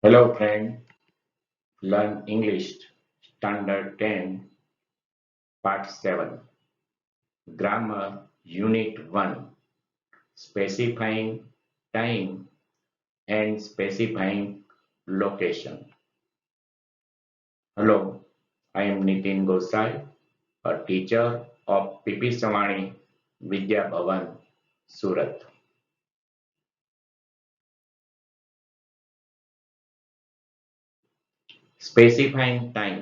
Hello friend, learn English Standard 10 Part 7 Grammar Unit 1 Specifying time and specifying location. Hello, I am Nitin Gosai, a teacher of PP Savani Vidya Bhavan, Surat. Specifying time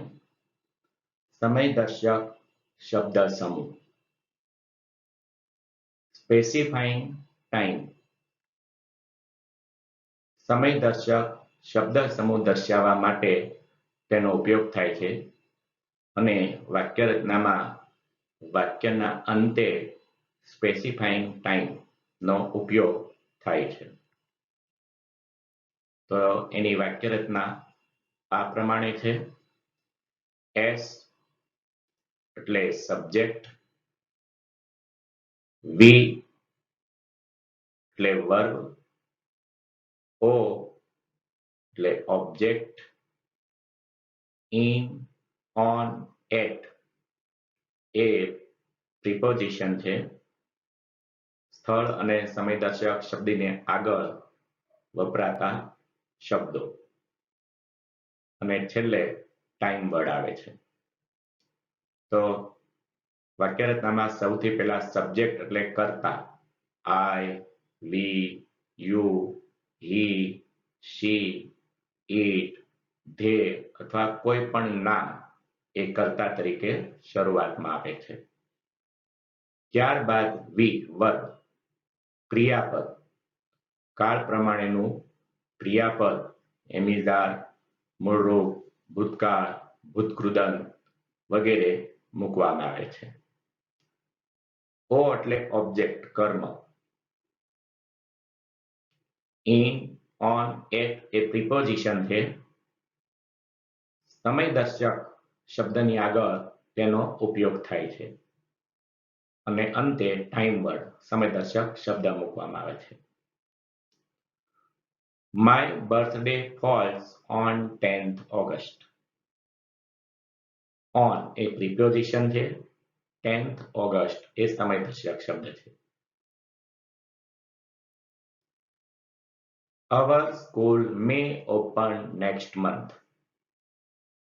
સમય દર્શક શબ્દ સમૂહ specifying time સમય દર્શક શબ્દ સમૂહ દર્શાવવા માટે તેનો ઉપયોગ થાય છે અને વાક્યરચનામાં વાક્યના અંતે સ્પેસિફાઈંગ ટાઈમ નો ઉપયોગ થાય છે. તો એની વાક્યરચના આ પ્રમાણે છે. એસ એટલે સબ્જેક્ટ, વી એટલે વર્બ, ઓ એટલે ઓબ્જેક્ટ, ઇન, ઓન, એટ એ પ્રિપોઝિશન છે. સ્થળ અને સમયદર્શક શબ્દને આગળ વપરાતા શબ્દો અને છેલ્લે ટાઈમ વર્ડ આવે છે. તો વાક્યરચનામાં સૌથી પહેલા સબ્જેક્ટ એટલે કર્તા, I, we, you, he, she, it, they અથવા કોઈ પણ નામ એ કર્તા તરીકે શરૂઆતમાં આવે છે. ત્યારબાદ વી વર્બ, ક્રિયાપદ, કાળ પ્રમાણેનું ક્રિયાપદ એમિઝાર, મૂળરૂપ, ભૂતકાળ, ભૂતકૃદંત વગેરે મૂકવામાં આવે છે. ઓ એટલે ઓબ્જેક્ટ કર્મ, ઇન, ઓન, એટ એ પ્રિપોઝિશન છે. સમયદર્શક શબ્દની આગળ તેનો ઉપયોગ થાય છે અને અંતે ટાઈમ વર્ડ સમયદર્શક શબ્દ મૂકવામાં આવે છે. My birthday falls on 10th August. On A preposition છે. 10th August એ સમયદર્શક શબ્દ છે. Our school may open next month.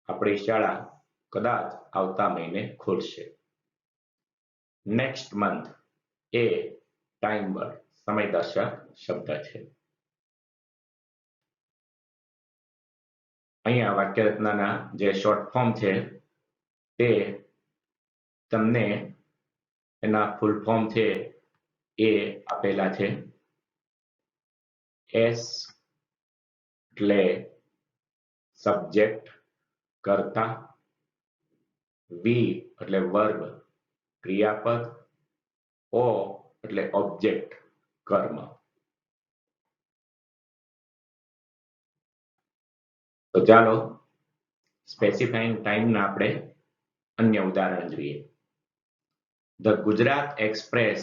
આપણી શાળા કદાચ આવતા મહિને ખુલશે. નેક્સ્ટ મંથ એ ટાઈમ વર્ડ સમયદર્શક શબ્દ છે. અહીંયા વાક્યરચનાના જે શોર્ટ ફોર્મ છે તે તમને એના ફૂલ ફોર્મ છે એ આપેલા છે. એસ એટલે સબ્જેક્ટ કર્તા, વી એટલે વર્બ ક્રિયાપદ, ઓ એટલે ઓબ્જેક્ટ કર્મ. તો ચાલો સ્પેસિફાઈંગ ટાઈમના આપણે અન્ય ઉદાહરણ જોઈએ. The Gujarat Express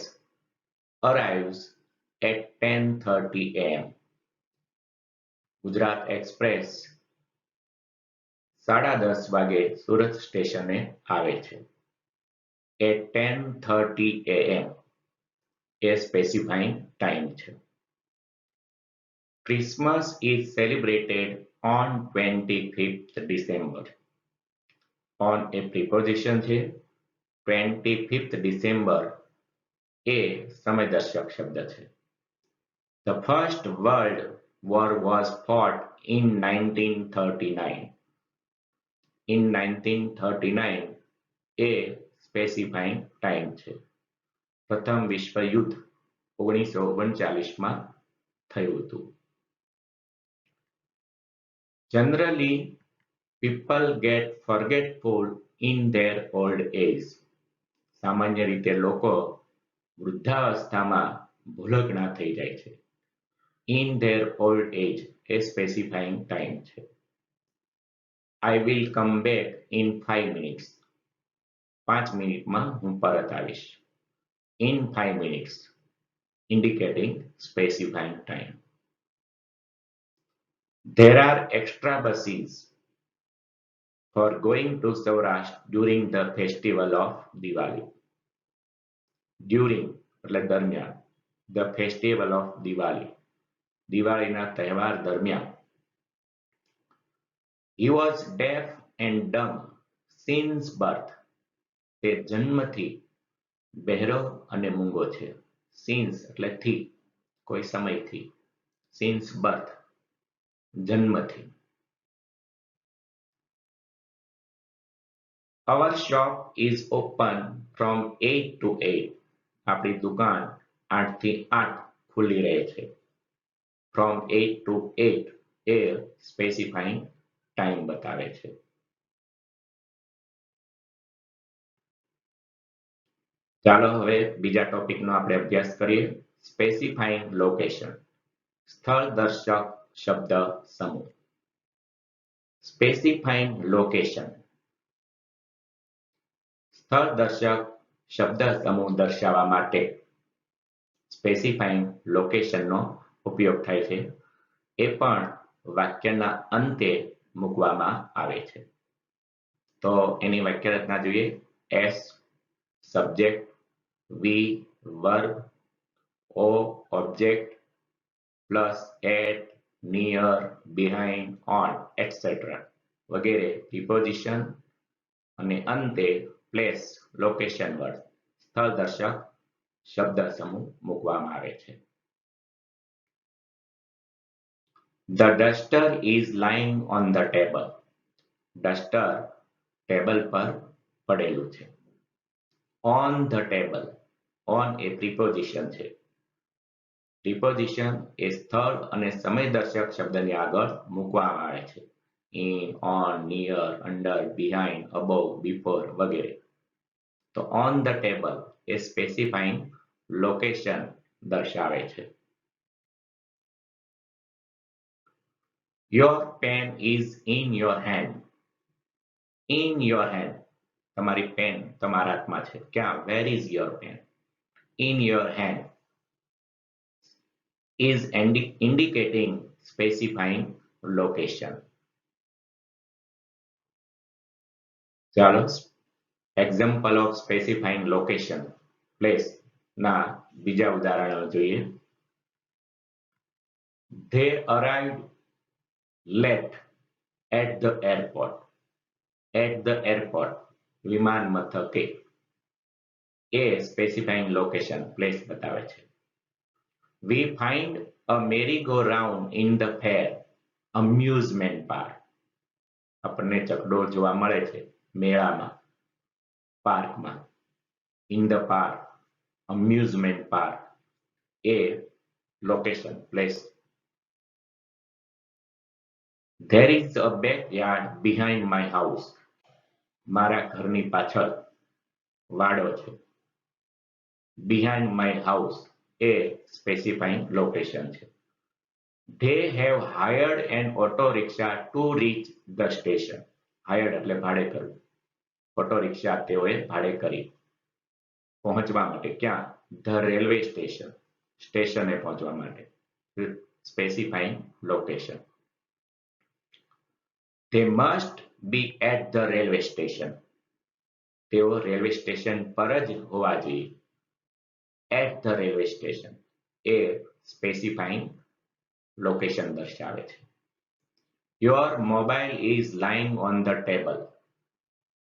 arrives at 10:30 am. Gujarat express 10:30 વાગે સુરત સ્ટેશને આવે છે. At 10:30 am A specifying time છે. Christmas is celebrated on 25th December. On A preposition છે. 25th December એ સમયદર્શક શબ્દ છે. The first World War was fought in 1939. In 1939 A specifying time છે. પ્રથમ વિશ્વયુદ્ધ 1939માં થયું હતું. Generally, people get forgetful in their old age. સામાન્ય રીતે લોકો વૃદ્ધાવસ્થામાં ભૂલકણા થઈ જાય છે. In their old age A specifying time છે. I will come back in 5 minutes. 5 મિનિટમાં હું પરત આવીશ. In 5 minutes indicating specifying time. There are extra buses for going to Saurashtra during the festival of Diwali. During એટલે દરમિયાન the festival of Diwali. દિવાળીના તહેવાર દરમિયાન. He was deaf and dumb since birth. તે જન્મથી બહેરો અને મૂંગો છે. Since એટલે થી, કોઈ સમયથી. Since birth, જન્મથી. Our shop is open from 8 to 8. આપણી દુકાન 8 થી 8 ખુલ્લી રહે છે. From 8 to 8 A specifying time બતાવે છે. ચાલો હવે બીજા ટોપિકનો આપણે અભ્યાસ કરીએ. Specifying location. સ્થળ દર્શક શબ્દ સમૂહ. Specifying location. સ્થળ દર્શક શબ્દ સમૂહ દર્શાવવા માટે સ્પેસિફાઈંગ લોકેશનનો ઉપયોગ થાય છે. એ પણ વાક્યના અંતે મૂકવામાં આવે છે. તો એની વાક્ય રચના જોઈએ. S subject, V verb, O object, plus at, near, behind, on etcetera વગેરે પ્રિપોઝિશન અને અંતે પ્લેસ લોકેશન વર્ડ સ્થળ દર્શક શબ્દ સમૂહ મૂકવામાં આવે છે. The duster is lying on the table. Duster table પર પડેલું છે. On the table. On A preposition છે. પ્રિપોઝિશન એ સ્થળ અને સમય દર્શક શબ્દની આગળ મૂકવામાં આવે છે. In, on, near, under, behind, above, before વગેરે. તો on the table A specifying location દર્શાવે છે. Your pen is in your hand. In your hand. તમારી પેન તમારા હાથમાં છે. ક્યાં? Where is your pen? In your hand is indicating specifying location. ચાલો example of specifying location place ના બીજા ઉદાહરણો જોઈએ. They arrived late at the airport. At the airport વિમાન મથકે એ સ્પેસિફાઈંગ લોકેશન પ્લેસ બતાવે છે. We find a merry-go-round in the fair. Amusement park. આપણને ચકડોળ જોવા મળે છે મેળામાં, પાર્કમાં. In the park. Amusement park A location place. There is a backyard behind my house. મારા ઘરની પાછળ વાડો છે. Behind my house A specifying location છે. They have hired an auto rickshaw to reach the station. Hired એટલે ભાડે કરવું. Auto rickshaw તેઓએ ભાડે કરી પહોંચવા માટે. ક્યાં? The railway station. સ્ટેશને પહોંચવા માટે. Specifying location. They must be at the railway station. તેઓ રેલવે સ્ટેશન પર જ હોવા જોઈએ. At the railway station A specifying location દર્શાવે છે. Your mobile is lying on the table.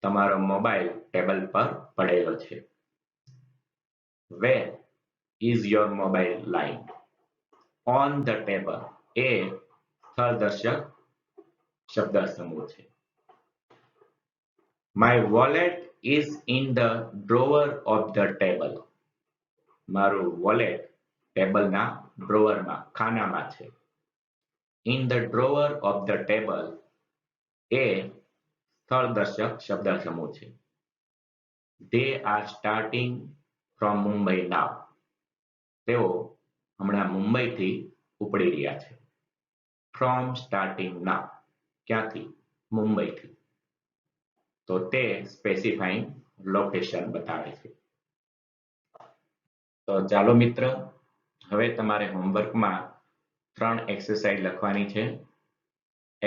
તમારો મોબાઈલ ટેબલ પર પડેલો છે. Where is your mobile lying? On the table એ સ્થળ દર્શક શબ્દ સમૂહ છે. My wallet is in the drawer of the table. મારું વોલેટ ટેબલના ડ્રોવરમાં ખાનામાં છે. In the drawer of the table એ સ્થળ દર્શક શબ્દ સમૂહ છે. They are starting from Mumbai now. તેઓ હમણાં મુંબઈથી ઉપડી રહ્યા છે. From starting now. ક્યાંથી? મુંબઈથી. તો તે સ્પેસિફાઈંગ લોકેશન બતાવે છે. તો ચાલો મિત્ર, હવે તમારે હોમવર્કમાં 3 એક્સરસાઇઝ લખવાની છે.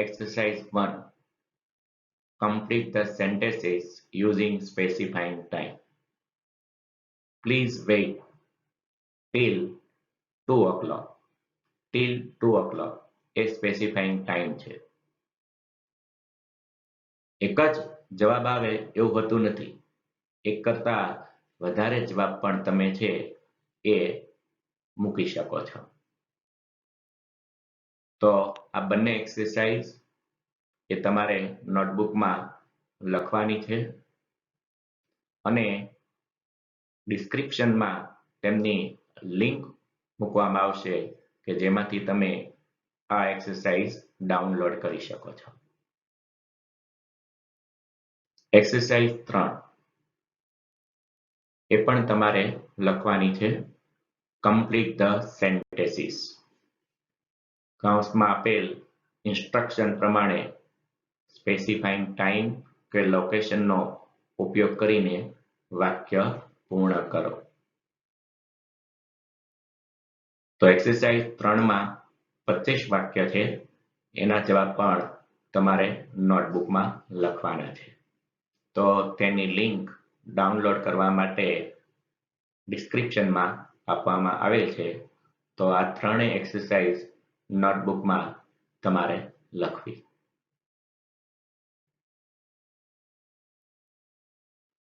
Exercise 1. Complete the sentences using specifying time. Please wait till 2 o'clock. Till 2 o'clock A specifying time છે. એક જ જવાબ આવે એવું હોતું નથી. એક કરતા વધારે જવાબ પણ તમે છે એ મૂકી શકો છો. તો આ બંને એક્સરસાઇઝ એ તમારે નોટબુકમાં લખવાની છે અને ડિસ્ક્રિપ્શનમાં તેમની લિંક મૂકવામાં આવશે કે જેમાંથી તમે આ એક્સરસાઇઝ ડાઉનલોડ કરી શકો છો. એક્સરસાઇઝ 3 એ પણ તમારે લખવાની છે. Complete the sentences. કૌંસમાં આપેલ ઇન્સ્ટ્રક્શન પ્રમાણે સ્પેસિફાઈંગ ટાઈમ કે લોકેશનનો ઉપયોગ કરીને વાક્ય પૂર્ણ કરો. તો એક્સરસાઇઝ 3માં 25 વાક્ય છે. એના જવાબ પણ તમારે નોટબુકમાં લખવાના છે. તો તેની લિંક ડાઉનલોડ કરવા માટે ડિસ્ક્રિપ્શનમાં આપવામાં આવેલ છે. તો આ ત્રણેય એક્સરસાઇઝ નોટબુકમાં તમારે લખવી.